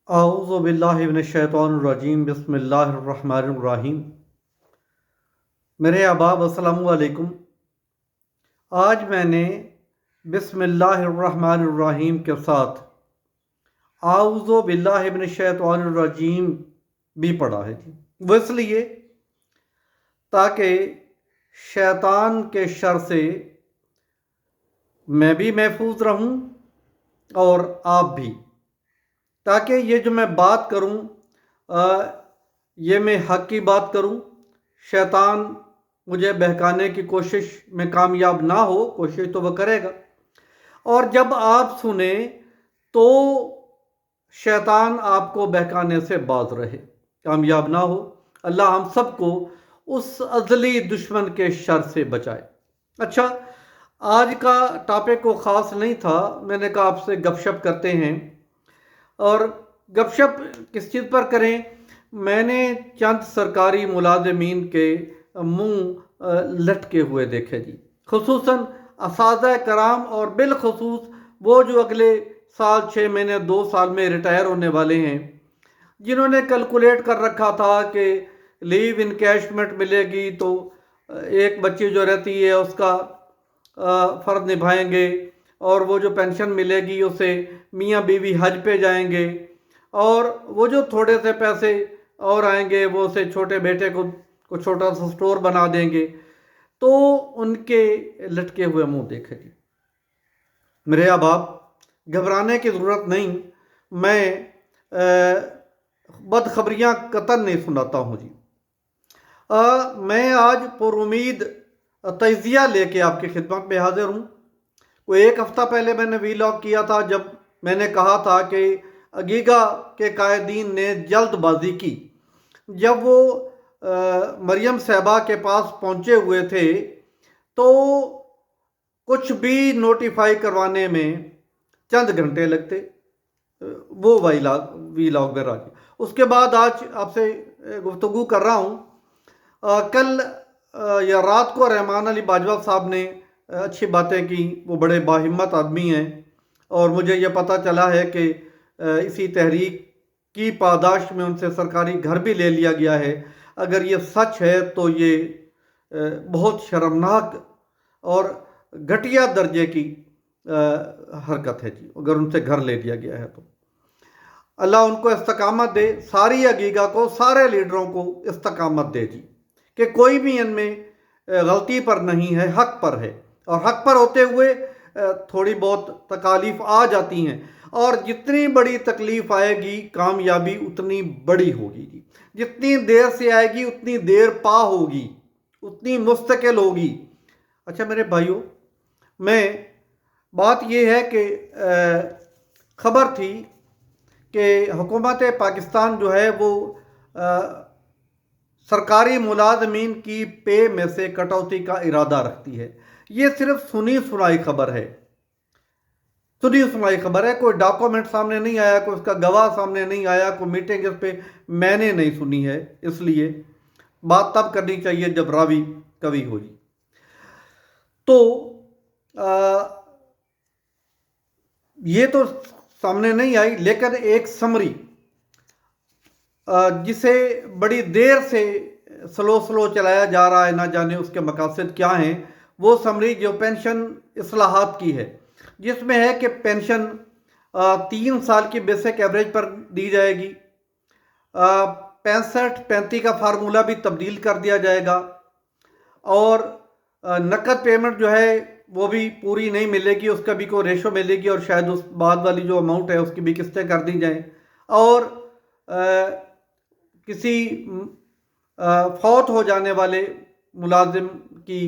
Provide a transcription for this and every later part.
اعوذ باللہ من الشیطان الرجیم بسم اللہ الرحمن الرحیم۔ میرے احباب السلام علیکم۔ آج میں نے بسم اللہ الرحمن الرحیم کے ساتھ اعوذ باللہ من الشیطان الرجیم بھی پڑھا ہے جی۔ وہ اس لیے تاکہ شیطان کے شر سے میں بھی محفوظ رہوں اور آپ بھی، تاکہ یہ جو میں بات کروں یہ میں حق کی بات کروں، شیطان مجھے بہکانے کی کوشش میں کامیاب نہ ہو، کوشش تو وہ کرے گا، اور جب آپ سنیں تو شیطان آپ کو بہکانے سے باز رہے، کامیاب نہ ہو۔ اللہ ہم سب کو اس ازلی دشمن کے شر سے بچائے۔ اچھا، آج کا ٹاپک کو خاص نہیں تھا، میں نے کہا آپ سے گپ شپ کرتے ہیں، اور گپ شپ کس چیز پر کریں؟ میں نے چند سرکاری ملازمین کے منہ لٹکے ہوئے دیکھے جی، خصوصاً اساتذہ کرام، اور بالخصوص وہ جو اگلے سال 6 مہینے 2 سال میں ریٹائر ہونے والے ہیں، جنہوں نے کیلکولیٹ کر رکھا تھا کہ لیو انکیشمنٹ ملے گی تو ایک بچی جو رہتی ہے اس کا فرض نبھائیں گے، اور وہ جو پینشن ملے گی اسے میاں بیوی حج پہ جائیں گے، اور وہ جو تھوڑے سے پیسے اور آئیں گے وہ اسے چھوٹے بیٹے کو چھوٹا سا سٹور بنا دیں گے، تو ان کے لٹکے ہوئے منہ دیکھے جی۔ میرے احباب، گھبرانے کی ضرورت نہیں، میں بدخبریاں قطعاً نہیں سناتا ہوں جی۔ میں آج پر امید تجزیہ لے کے آپ کی خدمت میں حاضر ہوں۔ کوئی 1 ہفتہ پہلے میں نے ویلاگ کیا تھا، جب میں نے کہا تھا کہ اگیگا کے قائدین نے جلد بازی کی۔ جب وہ مریم صاحبہ کے پاس پہنچے ہوئے تھے تو کچھ بھی نوٹیفائی کروانے میں چند گھنٹے لگتے، وہ ویلاگ میں راجی۔ اس کے بعد آج آپ سے گفتگو کر رہا ہوں۔ کل یا رات کو رحمان علی باجوہ صاحب نے اچھی باتیں کی، وہ بڑے باہمت آدمی ہیں، اور مجھے یہ پتہ چلا ہے کہ اسی تحریک کی پاداش میں ان سے سرکاری گھر بھی لے لیا گیا ہے۔ اگر یہ سچ ہے تو یہ بہت شرمناک اور گھٹیا درجے کی حرکت ہے جی، اگر ان سے گھر لے لیا گیا ہے تو۔ اللہ ان کو استقامت دے، ساری اگیگا کو، سارے لیڈروں کو استقامت دے جی، کہ کوئی بھی ان میں غلطی پر نہیں ہے، حق پر ہے، اور حق پر ہوتے ہوئے تھوڑی بہت تکالیف آ جاتی ہیں، اور جتنی بڑی تکلیف آئے گی کامیابی اتنی بڑی ہوگی جی۔ جتنی دیر سے آئے گی اتنی دیر پا ہوگی، اتنی مستقل ہوگی۔ اچھا میرے بھائیوں، میں بات یہ ہے کہ خبر تھی کہ حکومت پاکستان جو ہے وہ سرکاری ملازمین کی پے میں سے کٹوتی کا ارادہ رکھتی ہے۔ یہ صرف سنی سنائی خبر ہے، سنی سنائی خبر ہے، کوئی ڈاکومنٹ سامنے نہیں آیا، کوئی اس کا گواہ سامنے نہیں آیا، کوئی میٹنگ اس پہ میں نے نہیں سنی ہے، اس لیے بات تب کرنی چاہیے جب راوی کبھی ہو جی۔ تو یہ تو سامنے نہیں آئی، لیکن ایک سمری جسے بڑی دیر سے سلو چلایا جا رہا ہے، نہ جانے اس کے مقاصد کیا ہیں، وہ سمری جو پینشن اصلاحات کی ہے، جس میں ہے کہ پینشن 3 سال کی بیسک ایوریج پر دی جائے گی، 65-35 کا فارمولہ بھی تبدیل کر دیا جائے گا، اور نقد پیمنٹ جو ہے وہ بھی پوری نہیں ملے گی، اس کا بھی کوئی ریشو ملے گی، اور شاید اس بعد والی جو اماؤنٹ ہے اس کی بھی قسطیں کر دی جائیں، اور کسی فوت ہو جانے والے ملازم کی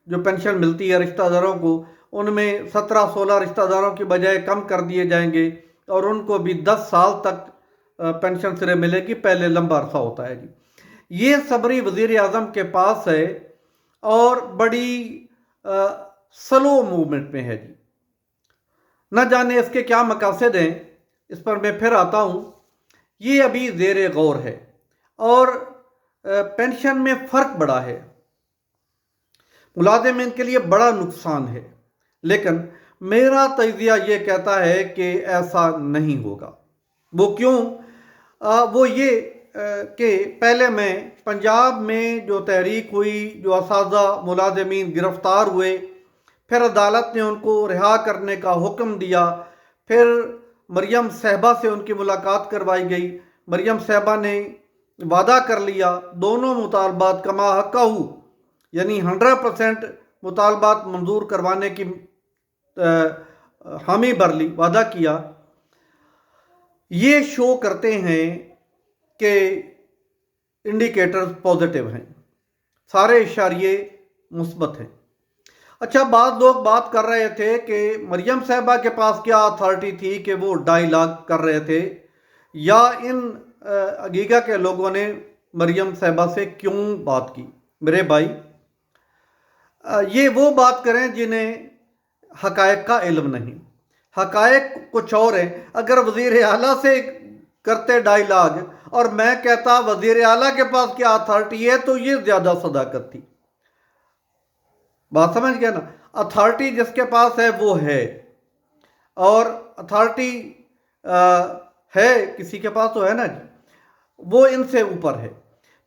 جو پینشن ملتی ہے رشتہ داروں کو، ان میں 17-16 رشتہ داروں کی بجائے کم کر دیے جائیں گے، اور ان کو بھی 10 سال تک پینشن سرے ملے گی، پہلے لمبا عرصہ ہوتا ہے جی۔ یہ سبری وزیر اعظم کے پاس ہے، اور بڑی سلو موومنٹ میں ہے جی، نہ جانے اس کے کیا مقاصد ہیں، اس پر میں پھر آتا ہوں۔ یہ ابھی زیر غور ہے، اور پینشن میں فرق بڑا ہے، ملازمین کے لیے بڑا نقصان ہے، لیکن میرا تجزیہ یہ کہتا ہے کہ ایسا نہیں ہوگا۔ وہ کیوں؟ وہ یہ کہ پہلے میں پنجاب میں جو تحریک ہوئی، جو اساتذہ ملازمین گرفتار ہوئے، پھر عدالت نے ان کو رہا کرنے کا حکم دیا، پھر مریم صاحبہ سے ان کی ملاقات کروائی گئی، مریم صاحبہ نے وعدہ کر لیا، دونوں مطالبات کما حقہ یعنی 100% مطالبات منظور کروانے کی حامی بھر لی، وعدہ کیا۔ یہ شو کرتے ہیں کہ انڈیکیٹرز پازیٹیو ہیں، سارے اشاریے مثبت ہیں۔ اچھا، بعض لوگ بات کر رہے تھے کہ مریم صاحبہ کے پاس کیا اتھارٹی تھی کہ وہ ڈائیلاگ کر رہے تھے، یا ان عگیگہ کے لوگوں نے مریم صاحبہ سے کیوں بات کی؟ میرے بھائی، یہ وہ بات کریں جنہیں حقائق کا علم نہیں۔ حقائق کچھ اور ہیں۔ اگر وزیر اعلیٰ سے کرتے ڈائیلاگ اور میں کہتا وزیر اعلیٰ کے پاس کیا اتھارٹی ہے، تو یہ زیادہ صداقت تھی۔ بات سمجھ گیا نا؟ اتھارٹی جس کے پاس ہے وہ ہے، اور اتھارٹی ہے کسی کے پاس تو ہے نا جی، وہ ان سے اوپر ہے۔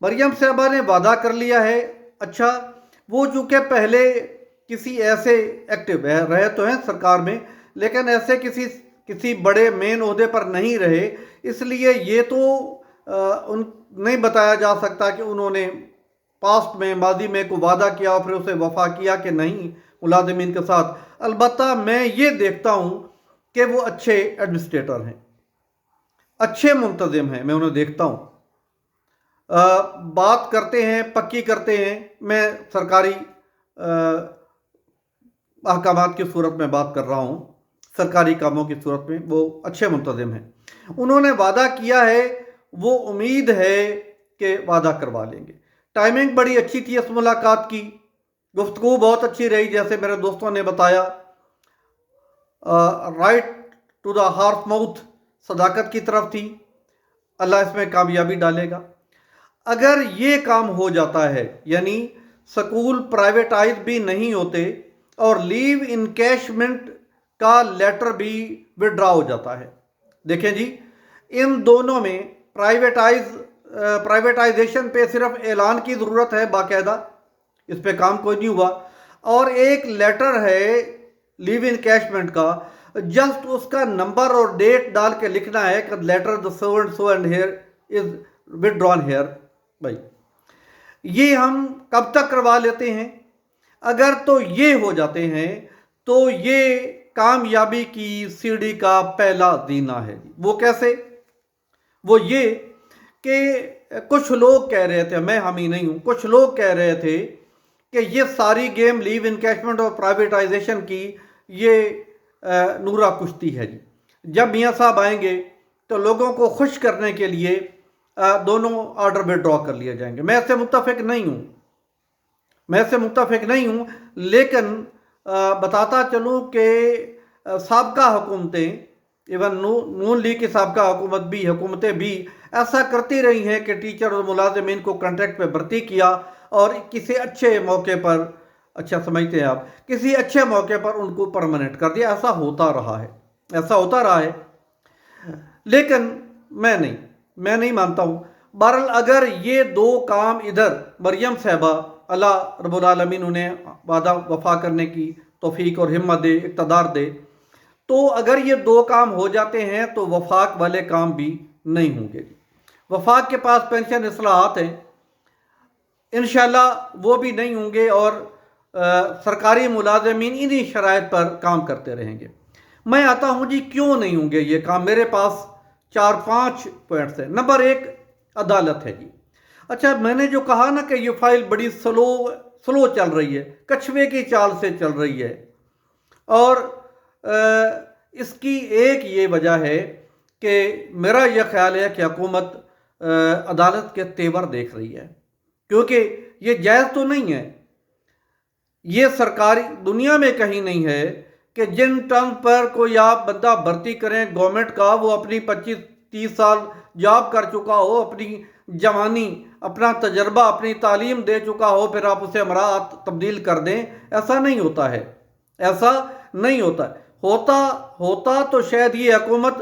مریم صاحبہ نے وعدہ کر لیا ہے۔ اچھا، وہ چونکہ پہلے کسی ایسے ایکٹیو رہے تو ہیں سرکار میں، لیکن ایسے کسی بڑے مین عہدے پر نہیں رہے، اس لیے یہ تو نہیں بتایا جا سکتا کہ انہوں نے پاسٹ میں، ماضی میں کوئی وعدہ کیا اور پھر اسے وفا کیا کہ نہیں ملازمین کے ساتھ۔ البتہ میں یہ دیکھتا ہوں کہ وہ اچھے ایڈمنسٹریٹر ہیں، اچھے منتظم ہیں، میں انہیں دیکھتا ہوں، بات کرتے ہیں، پکی کرتے ہیں۔ میں سرکاری احکامات کی صورت میں بات کر رہا ہوں، سرکاری کاموں کی صورت میں وہ اچھے منتظم ہیں۔ انہوں نے وعدہ کیا ہے، وہ امید ہے کہ وعدہ کروا لیں گے۔ ٹائمنگ بڑی اچھی تھی اس ملاقات کی، گفتگو بہت اچھی رہی، جیسے میرے دوستوں نے بتایا، right to the horse mouth, صداقت کی طرف تھی۔ اللہ اس میں کامیابی ڈالے گا۔ اگر یہ کام ہو جاتا ہے، یعنی سکول پرائیویٹائز بھی نہیں ہوتے اور لیو انکیشمنٹ کا لیٹر بھی وڈرا ہو جاتا ہے۔ دیکھیں جی، ان دونوں میں پرائیویٹائزیشن پہ صرف اعلان کی ضرورت ہے باقاعدہ، اس پہ کام کوئی نہیں ہوا، اور ایک لیٹر ہے لیو انکیشمنٹ کا، جسٹ اس کا نمبر اور ڈیٹ ڈال کے لکھنا ہے کہ letter the so and so and here is withdrawn here۔ بھائی، یہ ہم کب تک کروا لیتے ہیں؟ اگر تو یہ ہو جاتے ہیں تو یہ کامیابی کی سیڑھی کا پہلا زینہ ہے۔ وہ کیسے؟ وہ یہ کہ کچھ لوگ کہہ رہے تھے، میں حامی نہیں ہوں، کچھ لوگ کہہ رہے تھے کہ یہ ساری گیم لیو انکیشمنٹ اور پرائیویٹائزیشن کی یہ نورا کشتی ہے جی۔ جب میاں صاحب آئیں گے تو لوگوں کو خوش کرنے کے لیے دونوں آرڈر وڈرا کر لیے جائیں گے۔ میں اس سے متفق نہیں ہوں، لیکن بتاتا چلوں کہ سابقہ حکومتیں، ایون نون لیگ کی سابقہ حکومتیں بھی ایسا کرتی رہی ہیں کہ ٹیچر اور ملازمین کو کنٹریکٹ پہ بھرتی کیا، اور کسی اچھے موقع پر، اچھا سمجھتے ہیں آپ، کسی اچھے موقع پر ان کو پرماننٹ کر دیا۔ ایسا ہوتا رہا ہے، لیکن میں نہیں مانتا ہوں۔ بہرحال اگر یہ دو کام ادھر مریم صاحبہ، اللہ رب العالمین انہیں وعدہ وفا کرنے کی توفیق اور ہمت دے، اقتدار دے، تو اگر یہ دو کام ہو جاتے ہیں تو وفاق والے کام بھی نہیں ہوں گے۔ وفاق کے پاس پینشن اصلاحات ہیں، انشاءاللہ وہ بھی نہیں ہوں گے، اور سرکاری ملازمین انہی شرائط پر کام کرتے رہیں گے۔ میں آتا ہوں جی، کیوں نہیں ہوں گے یہ کام؟ میرے پاس 4-5 پوائنٹس ہیں۔ نمبر 1، عدالت ہے جی۔ اچھا، میں نے جو کہا نا کہ یہ فائل بڑی سلو چل رہی ہے، کچھوے کی چال سے چل رہی ہے، اور اس کی ایک یہ وجہ ہے کہ میرا یہ خیال ہے کہ حکومت عدالت کے تیور دیکھ رہی ہے، کیونکہ یہ جائز تو نہیں ہے، یہ سرکاری دنیا میں کہیں نہیں ہے کہ جن ٹرم پر کوئی آپ بندہ بھرتی کریں گورنمنٹ کا، وہ اپنی 25-30 سال جاب کر چکا ہو، اپنی جوانی، اپنا تجربہ، اپنی تعلیم دے چکا ہو، پھر آپ اسے امراء تبدیل کر دیں۔ ایسا نہیں ہوتا ہے، ہوتا تو شاید یہ حکومت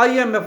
IMF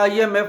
IMF